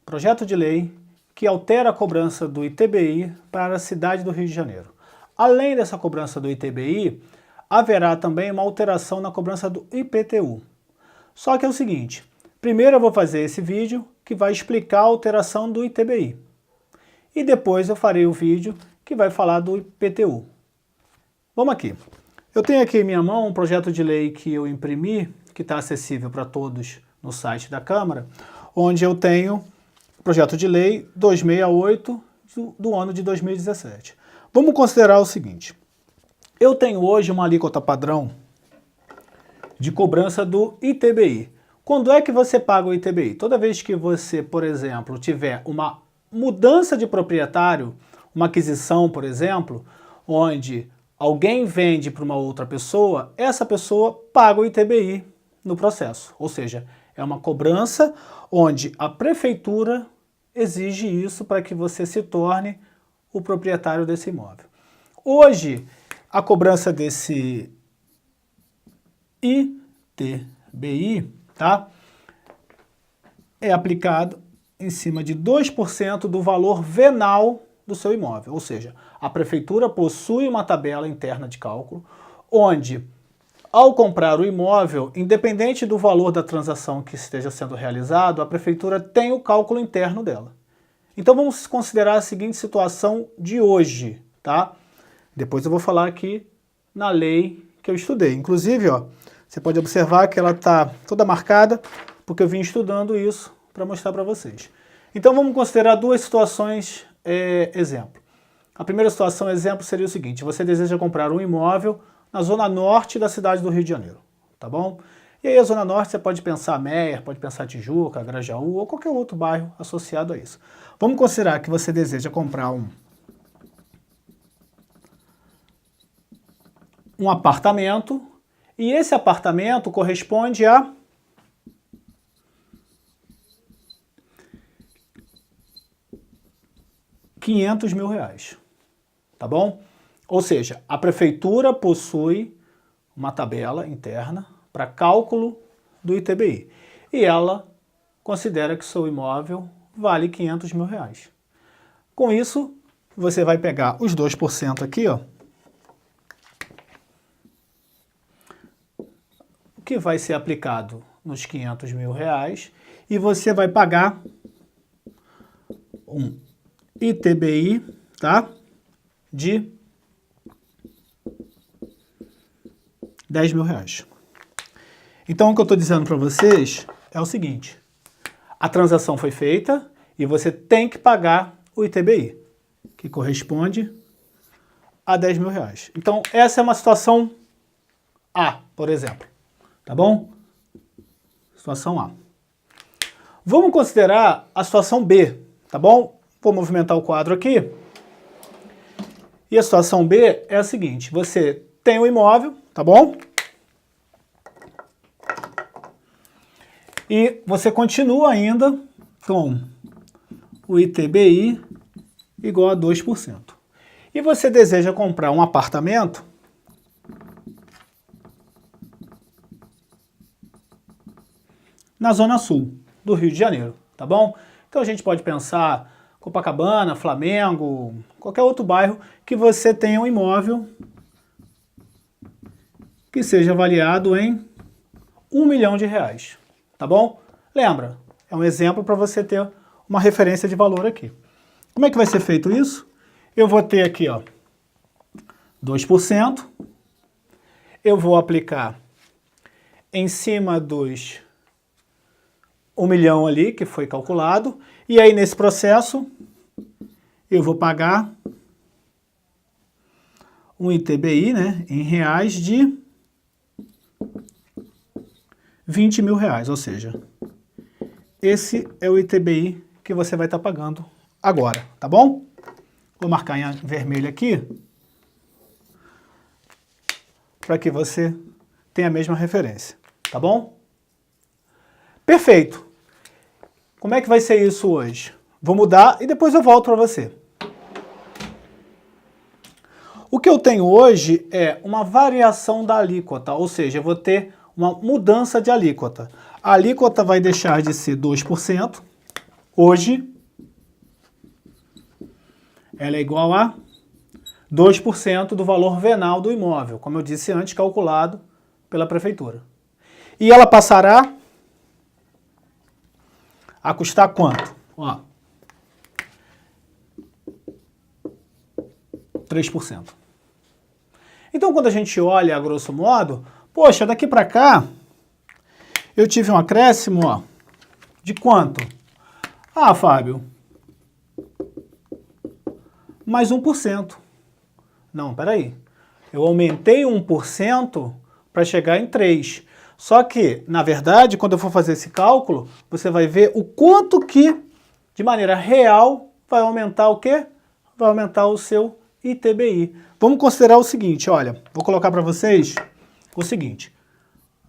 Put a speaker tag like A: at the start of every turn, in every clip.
A: projeto de lei que altera a cobrança do ITBI para a cidade do Rio de Janeiro. Além dessa cobrança do ITBI, haverá também uma alteração na cobrança do IPTU. Só que é o seguinte, primeiro eu vou fazer esse vídeo que vai explicar a alteração do ITBI. E depois eu farei o vídeo que vai falar do IPTU. Vamos aqui. Eu tenho aqui em minha mão um projeto de lei que eu imprimi, que está acessível para todos no site da Câmara, onde eu tenho o projeto de lei 268 do ano de 2017. Vamos considerar o seguinte. Eu tenho hoje uma alíquota padrão de cobrança do ITBI. Quando é que você paga o ITBI? Toda vez que você, por exemplo, tiver uma mudança de proprietário, uma aquisição, por exemplo, onde alguém vende para uma outra pessoa, essa pessoa paga o ITBI no processo. Ou seja, é uma cobrança onde a prefeitura exige isso para que você se torne o proprietário desse imóvel. Hoje, a cobrança desse ITBI, tá, é aplicado em cima de 2% do valor venal do seu imóvel. Ou seja, a prefeitura possui uma tabela interna de cálculo, onde, ao comprar o imóvel, independente do valor da transação que esteja sendo realizado, a prefeitura tem o cálculo interno dela. Então vamos considerar a seguinte situação de hoje, tá? Depois eu vou falar aqui na lei que eu estudei. Inclusive, ó, você pode observar que ela está toda marcada, porque eu vim estudando isso para mostrar para vocês. Então vamos considerar duas situações exemplo. A primeira situação exemplo seria o seguinte, você deseja comprar um imóvel na zona norte da cidade do Rio de Janeiro, tá bom? E aí a zona norte você pode pensar Meier, pode pensar Tijuca, Grajaú ou qualquer outro bairro associado a isso. Vamos considerar que você deseja comprar um apartamento e esse apartamento corresponde a R$500 mil, tá bom? Ou seja, a prefeitura possui uma tabela interna para cálculo do ITBI e ela considera que seu imóvel vale R$500 mil. Com isso, você vai pegar os 2% aqui, ó, que vai ser aplicado nos R$500 mil e você vai pagar um ITBI, tá? De R$10 mil. Então o que eu estou dizendo para vocês é o seguinte, a transação foi feita e você tem que pagar o ITBI, que corresponde a R$10 mil. Então essa é uma situação A, por exemplo, tá bom? Situação A. Vamos considerar a situação B, tá bom? Vou movimentar o quadro aqui. E a situação B é a seguinte, você tem um imóvel, tá bom? E você continua ainda com o ITBI igual a 2%. E você deseja comprar um apartamento na Zona Sul do Rio de Janeiro, tá bom? Então a gente pode pensar Copacabana, Flamengo, qualquer outro bairro que você tenha um imóvel que seja avaliado em R$1 milhão, tá bom? Lembra, é um exemplo para você ter uma referência de valor aqui. Como é que vai ser feito isso? Eu vou ter aqui, ó, 2%, eu vou aplicar em cima dos 1 milhão ali, que foi calculado, e aí nesse processo eu vou pagar um ITBI, né, em reais de R$20 mil, ou seja, esse é o ITBI que você vai estar pagando agora, tá bom? Vou marcar em vermelho aqui, para que você tenha a mesma referência, tá bom? Perfeito! Como é que vai ser isso hoje? Vou mudar e depois eu volto para você. O que eu tenho hoje é uma variação da alíquota, ou seja, eu vou ter uma mudança de alíquota. A alíquota vai deixar de ser 2%, Hoje, ela é igual a 2% do valor venal do imóvel, como eu disse antes, calculado pela prefeitura. E ela passará a custar quanto? Ó, 3%. Então, quando a gente olha, a grosso modo, poxa, daqui para cá, eu tive um acréscimo, ó, de quanto? Ah, Fábio, mais 1%. Não, peraí. Eu aumentei 1% para chegar em 3%. Só que, na verdade, quando eu for fazer esse cálculo, você vai ver o quanto que, de maneira real, vai aumentar o quê? Vai aumentar o seu ITBI. Vamos considerar o seguinte, olha, vou colocar para vocês o seguinte.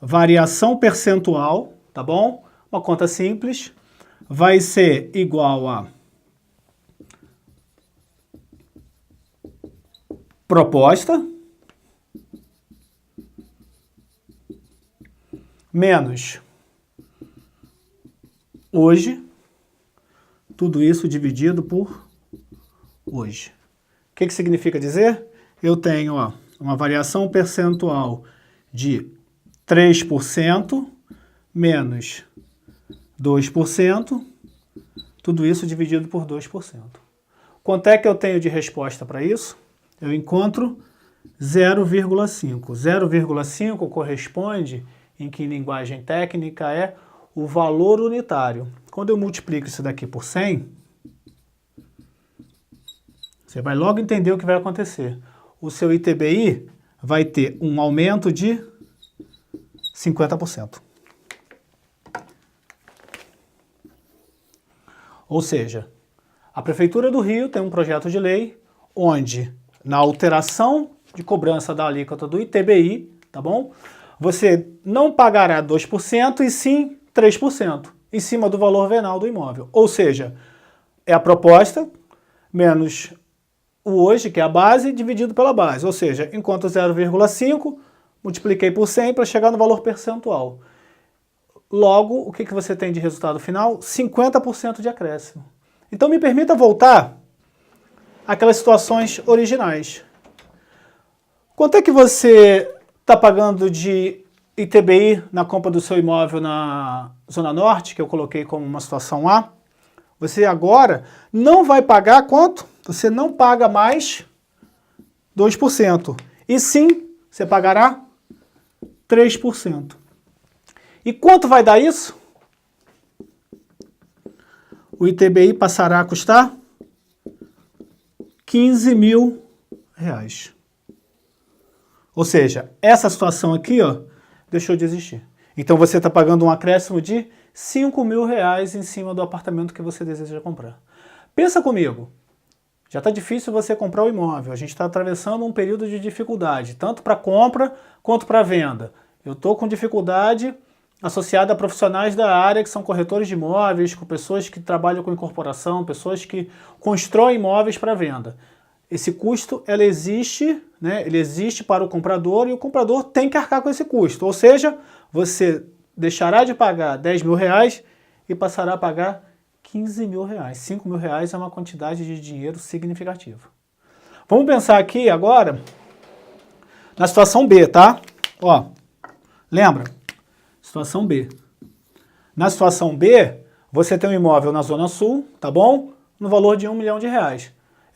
A: Variação percentual, tá bom? Uma conta simples, vai ser igual a proposta menos hoje, tudo isso dividido por hoje. O que significa dizer? Eu tenho, ó, uma variação percentual de 3% menos 2%, tudo isso dividido por 2%. Quanto é que eu tenho de resposta para isso? Eu encontro 0,5. 0,5 corresponde, em que linguagem técnica é o valor unitário. Quando eu multiplico isso daqui por 100, você vai logo entender o que vai acontecer. O seu ITBI vai ter um aumento de 50%. Ou seja, a Prefeitura do Rio tem um projeto de lei onde, na alteração de cobrança da alíquota do ITBI, tá bom? Você não pagará 2% e sim 3% em cima do valor venal do imóvel. Ou seja, é a proposta menos o hoje, que é a base, dividido pela base. Ou seja, enquanto 0,5, multipliquei por 100 para chegar no valor percentual. Logo, o que você tem de resultado final? 50% de acréscimo. Então me permita voltar àquelas situações originais. Quanto é que você está pagando de ITBI na compra do seu imóvel na Zona Norte, que eu coloquei como uma situação A? Você agora não vai pagar quanto? Você não paga mais 2%. E sim, você pagará 3%. E quanto vai dar isso? O ITBI passará a custar R$15.000. Ou seja, essa situação aqui, ó, deixou de existir. Então você está pagando um acréscimo de R$5.000 em cima do apartamento que você deseja comprar. Pensa comigo, já está difícil você comprar o imóvel, a gente está atravessando um período de dificuldade, tanto para compra quanto para venda. Eu estou com dificuldade associada a profissionais da área que são corretores de imóveis, com pessoas que trabalham com incorporação, pessoas que constroem imóveis para venda. Esse custo, ele existe, né? Ele existe para o comprador e o comprador tem que arcar com esse custo. Ou seja, você deixará de pagar R$10.000 e passará a pagar R$15.000. R$5.000 é uma quantidade de dinheiro significativa. Vamos pensar aqui agora na situação B, tá? Ó, lembra? Situação B. Na situação B, você tem um imóvel na Zona Sul, tá bom? No valor de R$1 milhão.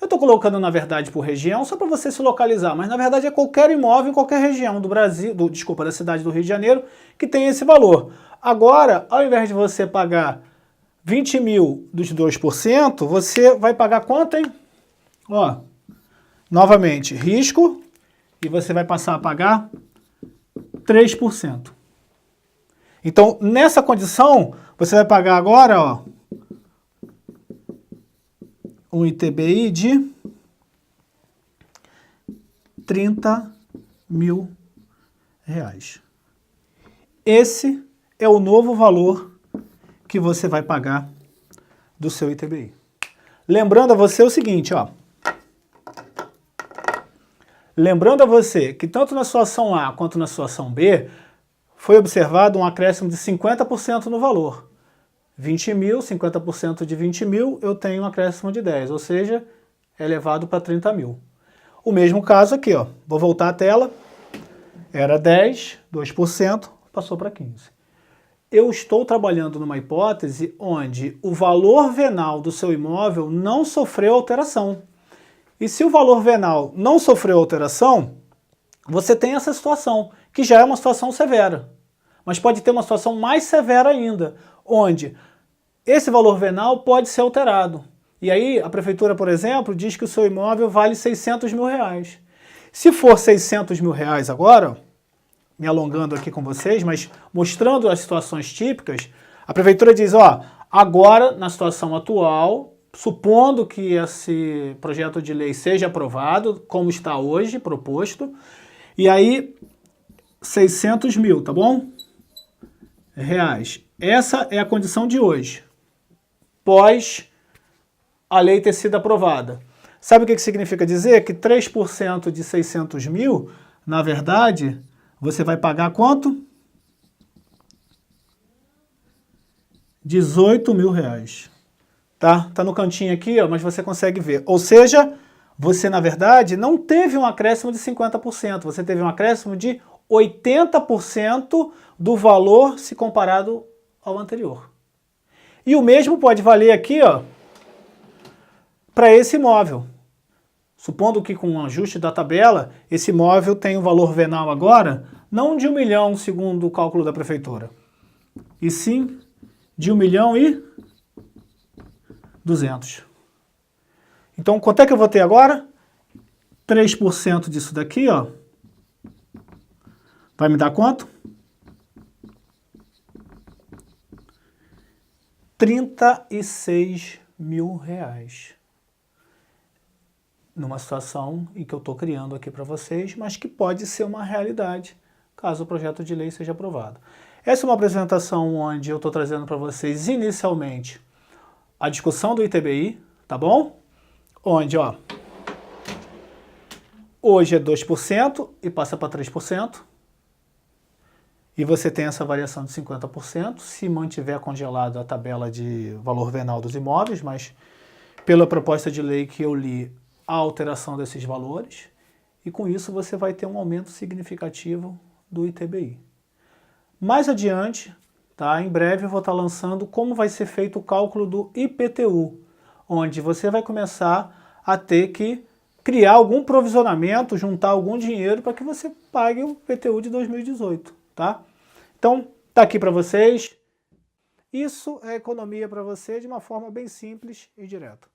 A: Eu estou colocando, na verdade, por região, só para você se localizar, mas na verdade é qualquer imóvel em qualquer região do Brasil, da cidade do Rio de Janeiro, que tem esse valor. Agora, ao invés de você pagar 20.000 dos 2%, você vai pagar quanto, hein? Ó, novamente, risco, e você vai passar a pagar 3%. Então, nessa condição, você vai pagar agora, ó, um ITBI de R$30.000. Esse é o novo valor que você vai pagar do seu ITBI. Lembrando a você o seguinte, ó. Lembrando a você que tanto na situação A quanto na situação B, foi observado um acréscimo de 50% no valor. 20 mil, 50% de 20 mil, eu tenho um acréscimo de 10, ou seja, é elevado para 30 mil. O mesmo caso aqui, ó. Vou voltar à tela. Era 10, 2%, passou para 15. Eu estou trabalhando numa hipótese onde o valor venal do seu imóvel não sofreu alteração. E se o valor venal não sofreu alteração, você tem essa situação, que já é uma situação severa. Mas pode ter uma situação mais severa ainda, onde esse valor venal pode ser alterado. E aí a prefeitura, por exemplo, diz que o seu imóvel vale 600 mil reais. Se for 600 mil reais agora, me alongando aqui com vocês, mas mostrando as situações típicas, a prefeitura diz, ó, agora, na situação atual, supondo que esse projeto de lei seja aprovado, como está hoje proposto, e aí 600 mil, tá bom? Reais. Essa é a condição de hoje, pós a lei ter sido aprovada. Sabe o que significa dizer? Que 3% de 600 mil, na verdade, você vai pagar quanto? 18 mil reais. Tá no cantinho aqui, ó, mas você consegue ver. Ou seja, você, na verdade, não teve um acréscimo de 50%, você teve um acréscimo de 80% do valor se comparado ao anterior. E o mesmo pode valer aqui, ó, para esse imóvel. Supondo que com um ajuste da tabela, esse imóvel tem um valor venal agora, não de 1 milhão, segundo o cálculo da prefeitura, e sim de 1.200.000. Então, quanto é que eu vou ter agora? 3% disso daqui, ó, vai me dar quanto? 36 mil reais. Numa situação em que eu estou criando aqui para vocês, mas que pode ser uma realidade, caso o projeto de lei seja aprovado. Essa é uma apresentação onde eu estou trazendo para vocês, inicialmente, a discussão do ITBI, tá bom? Onde, ó, hoje é 2% e passa para 3%. E você tem essa variação de 50%, se mantiver congelado a tabela de valor venal dos imóveis, mas pela proposta de lei que eu li, a alteração desses valores, e com isso você vai ter um aumento significativo do ITBI. Mais adiante, tá, em breve eu vou estar lançando como vai ser feito o cálculo do IPTU, onde você vai começar a ter que criar algum provisionamento, juntar algum dinheiro para que você pague o IPTU de 2018, tá? Então, tá aqui para vocês. Isso é economia para você de uma forma bem simples e direta.